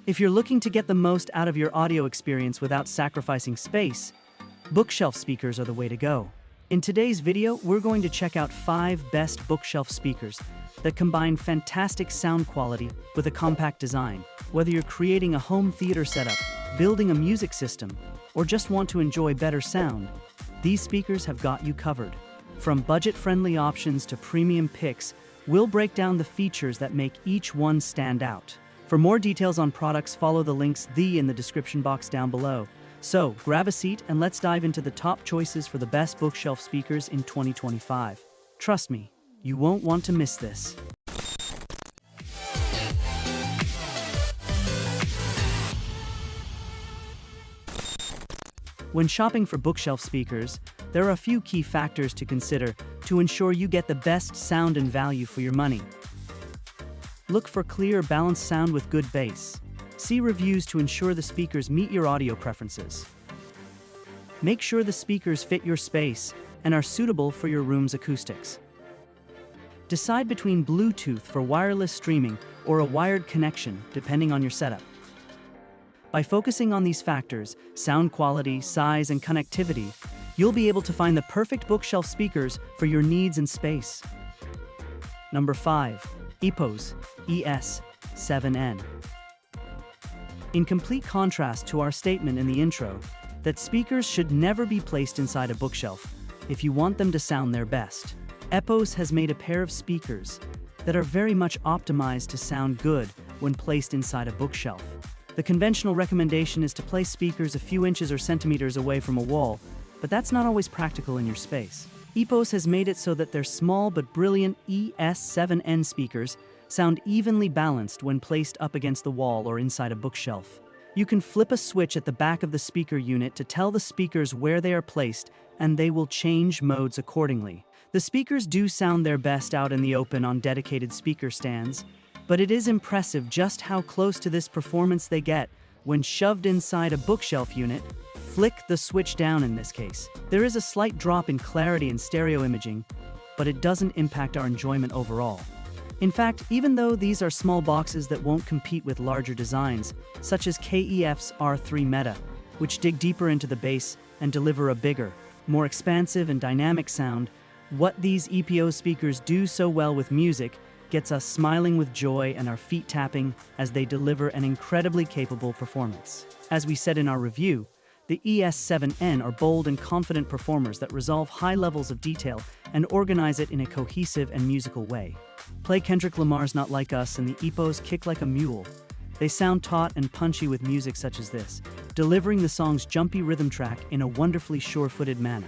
If you're looking to get the most out of your audio experience without sacrificing space, bookshelf speakers are the way to go. In today's video, we're going to check out 5 best bookshelf speakers that combine fantastic sound quality with a compact design. Whether you're creating a home theater setup, building a music system, or just want to enjoy better sound, these speakers have got you covered. From budget-friendly options to premium picks, we'll break down the features that make each one stand out. For more details on products, follow the links in the description box down below. So, grab a seat and let's dive into the top choices for the best bookshelf speakers in 2025. Trust me, you won't want to miss this. When shopping for bookshelf speakers, there are a few key factors to consider to ensure you get the best sound and value for your money. Look for clear, balanced sound with good bass. See reviews to ensure the speakers meet your audio preferences. Make sure the speakers fit your space and are suitable for your room's acoustics. Decide between Bluetooth for wireless streaming or a wired connection, depending on your setup. By focusing on these factors, sound quality, size, and connectivity, you'll be able to find the perfect bookshelf speakers for your needs and space. Number 5. Epos ES-7N. In complete contrast to our statement in the intro that speakers should never be placed inside a bookshelf if you want them to sound their best, Epos has made a pair of speakers that are very much optimized to sound good when placed inside a bookshelf. The conventional recommendation is to place speakers a few inches or centimeters away from a wall, but that's not always practical in your space. Epos has made it so that their small but brilliant ES-7N speakers sound evenly balanced when placed up against the wall or inside a bookshelf. You can flip a switch at the back of the speaker unit to tell the speakers where they are placed, and they will change modes accordingly. The speakers do sound their best out in the open on dedicated speaker stands, but it is impressive just how close to this performance they get when shoved inside a bookshelf unit. Flick the switch down in this case. There is a slight drop in clarity and stereo imaging, but it doesn't impact our enjoyment overall. In fact, even though these are small boxes that won't compete with larger designs, such as KEF's R3 Meta, which dig deeper into the bass and deliver a bigger, more expansive and dynamic sound, what these Epos speakers do so well with music gets us smiling with joy and our feet tapping as they deliver an incredibly capable performance. As we said in our review, the ES-7N are bold and confident performers that resolve high levels of detail and organize it in a cohesive and musical way. Play Kendrick Lamar's Not Like Us and the Epos kick like a mule. They sound taut and punchy with music such as this, delivering the song's jumpy rhythm track in a wonderfully sure-footed manner.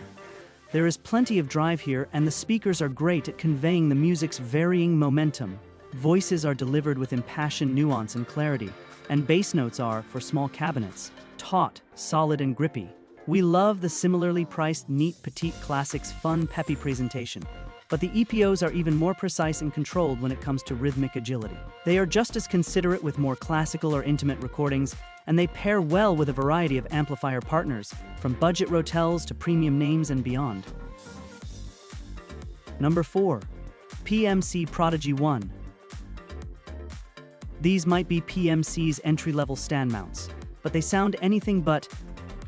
There is plenty of drive here, and the speakers are great at conveying the music's varying momentum. Voices are delivered with impassioned nuance and clarity, and bass notes are, for small cabinets, taut, solid, and grippy. We love the similarly priced Neat Petite Classics fun, peppy presentation, but the Epos are even more precise and controlled when it comes to rhythmic agility. They are just as considerate with more classical or intimate recordings, and they pair well with a variety of amplifier partners, from budget Rotels to premium names and beyond. Number 4. PMC Prodigy 1. These might be PMC's entry-level stand mounts, but they sound anything but,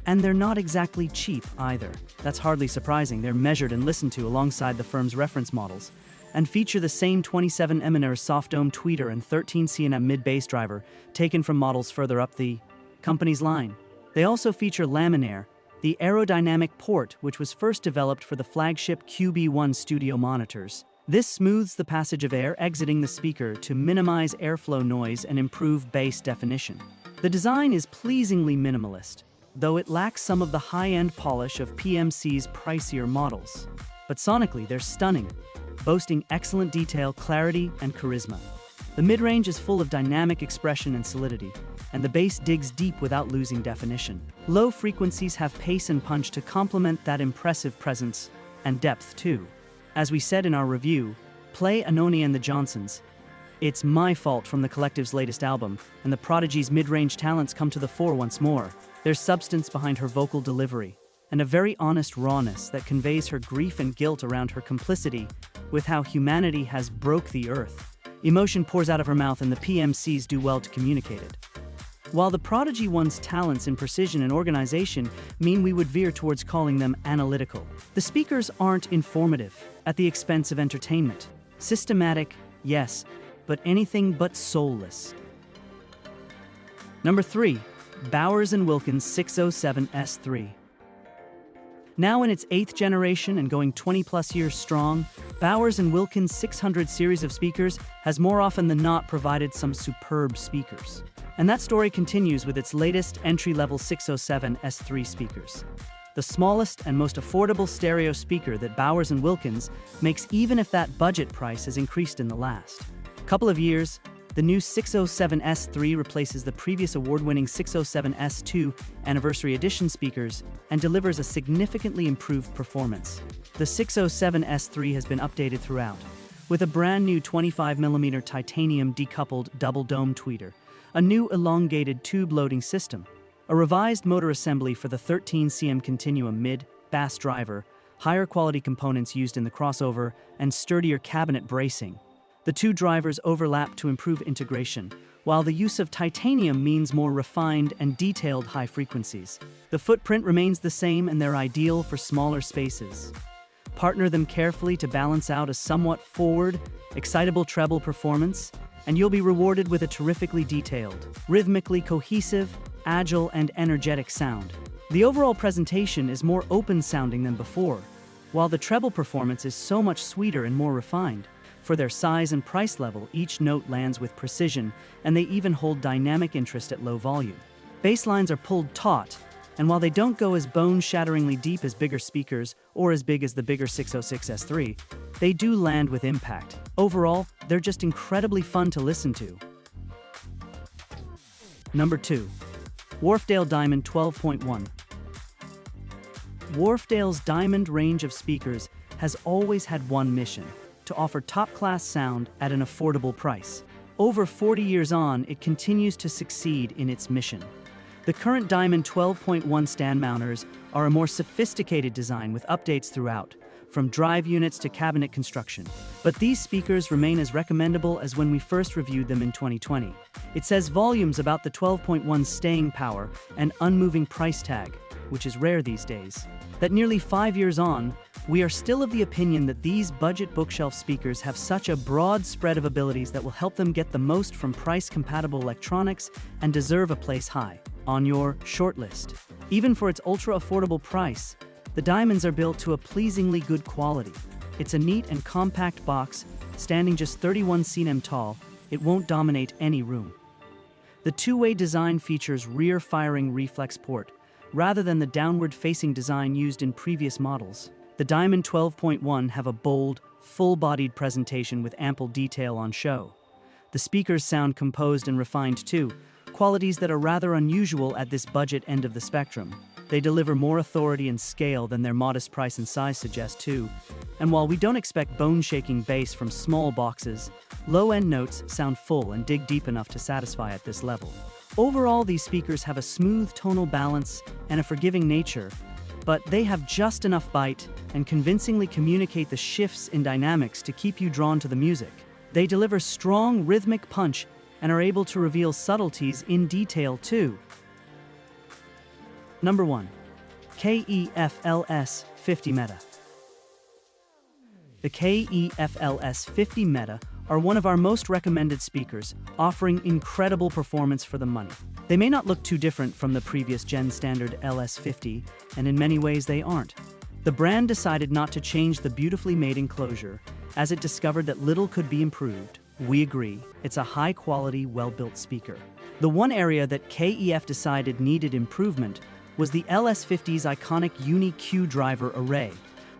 and they're not exactly cheap either. That's hardly surprising. They're measured and listened to alongside the firm's reference models, and feature the same 27mm soft dome tweeter and 13cm mid-bass driver taken from models further up the company's line. They also feature Laminaire, the aerodynamic port which was first developed for the flagship QB1 studio monitors. This smooths the passage of air exiting the speaker to minimize airflow noise and improve bass definition. The design is pleasingly minimalist, though it lacks some of the high-end polish of PMC's pricier models. But sonically, they're stunning, boasting excellent detail, clarity, and charisma. The mid-range is full of dynamic expression and solidity, and the bass digs deep without losing definition. Low frequencies have pace and punch to complement that impressive presence and depth too. As we said in our review, play Anonia and the Johnsons. It's My Fault from the collective's latest album, and the Prodigy's mid-range talents come to the fore once more. There's substance behind her vocal delivery, and a very honest rawness that conveys her grief and guilt around her complicity with how humanity has broke the earth. Emotion pours out of her mouth, and the PMCs do well to communicate it. While the Prodigy one's talents in precision and organization mean we would veer towards calling them analytical. The speakers aren't informative, at the expense of entertainment. Systematic, yes, but anything but soulless. Number 3. Bowers & Wilkins 607S3. Now in its 8th generation and going 20-plus years strong, Bowers & Wilkins 600 series of speakers has more often than not provided some superb speakers. And that story continues with its latest entry-level 607S3 speakers. The smallest and most affordable stereo speaker that Bowers & Wilkins makes, even if that budget price has increased in the last couple of years. The new 607S3 replaces the previous award-winning 607S2 Anniversary Edition speakers and delivers a significantly improved performance. The 607S3 has been updated throughout, with a brand new 25mm titanium decoupled double-dome tweeter, a new elongated tube loading system, a revised motor assembly for the 13cm Continuum mid-bass driver, higher quality components used in the crossover, and sturdier cabinet bracing. The two drivers overlap to improve integration, while the use of titanium means more refined and detailed high frequencies. The footprint remains the same and they're ideal for smaller spaces. Partner them carefully to balance out a somewhat forward, excitable treble performance, and you'll be rewarded with a terrifically detailed, rhythmically cohesive, agile, and energetic sound. The overall presentation is more open-sounding than before, while the treble performance is so much sweeter and more refined. For their size and price level, each note lands with precision, and they even hold dynamic interest at low volume. Bass lines are pulled taut, and while they don't go as bone-shatteringly deep as bigger speakers or as big as the bigger 606S3, they do land with impact. Overall, they're just incredibly fun to listen to. Number 2. Wharfedale Diamond 12.1. Wharfedale's Diamond range of speakers has always had one mission: to offer top-class sound at an affordable price. Over 40 years on, it continues to succeed in its mission. The current Diamond 12.1 stand mounters are a more sophisticated design with updates throughout, from drive units to cabinet construction. But these speakers remain as recommendable as when we first reviewed them in 2020. It says volumes about the 12.1's staying power and unmoving price tag, which is rare these days. That nearly 5 years on, we are still of the opinion that these budget bookshelf speakers have such a broad spread of abilities that will help them get the most from price-compatible electronics and deserve a place high on your shortlist. Even for its ultra-affordable price, the Diamonds are built to a pleasingly good quality. It's a neat and compact box, standing just 31 cm tall. It won't dominate any room. The two-way design features rear-firing reflex port, rather than the downward-facing design used in previous models. The Diamond 12.1 have a bold, full-bodied presentation with ample detail on show. The speakers sound composed and refined too, qualities that are rather unusual at this budget end of the spectrum. They deliver more authority and scale than their modest price and size suggest too. And while we don't expect bone-shaking bass from small boxes, low-end notes sound full and dig deep enough to satisfy at this level. Overall, these speakers have a smooth tonal balance and a forgiving nature, but they have just enough bite and convincingly communicate the shifts in dynamics to keep you drawn to the music. They deliver strong rhythmic punch and are able to reveal subtleties in detail too. Number 1. KEF LS50 Meta. The KEF LS50 Meta are one of our most recommended speakers, offering incredible performance for the money. They may not look too different from the previous gen standard LS50, and in many ways they aren't. The brand decided not to change the beautifully made enclosure, as it discovered that little could be improved. We agree, it's a high-quality, well-built speaker. The one area that KEF decided needed improvement was the LS50's iconic Uni-Q driver array,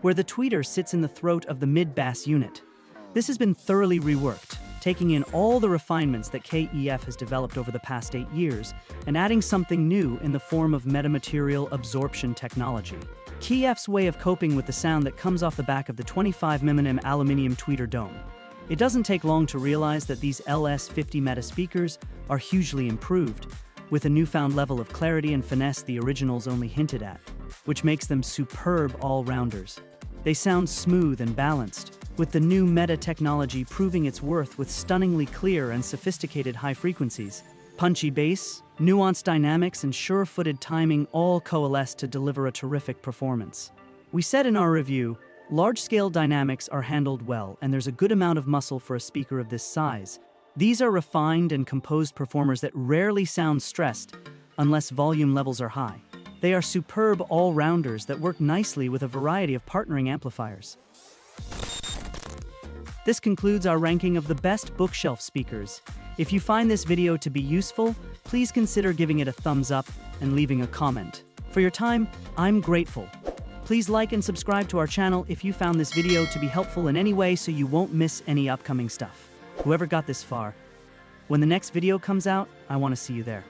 where the tweeter sits in the throat of the mid-bass unit. This has been thoroughly reworked, taking in all the refinements that KEF has developed over the past 8 years and adding something new in the form of metamaterial absorption technology. KEF's way of coping with the sound that comes off the back of the 25mm aluminum tweeter dome. It doesn't take long to realize that these LS50 Meta speakers are hugely improved, with a newfound level of clarity and finesse the originals only hinted at, which makes them superb all-rounders. They sound smooth and balanced, with the new Meta technology proving its worth with stunningly clear and sophisticated high frequencies. Punchy bass, nuanced dynamics, and sure-footed timing all coalesce to deliver a terrific performance. We said in our review, large-scale dynamics are handled well, and there's a good amount of muscle for a speaker of this size. These are refined and composed performers that rarely sound stressed unless volume levels are high. They are superb all-rounders that work nicely with a variety of partnering amplifiers. This concludes our ranking of the best bookshelf speakers. If you find this video to be useful, please consider giving it a thumbs up and leaving a comment. For your time, I'm grateful. Please like and subscribe to our channel if you found this video to be helpful in any way so you won't miss any upcoming stuff. Whoever got this far, when the next video comes out, I want to see you there.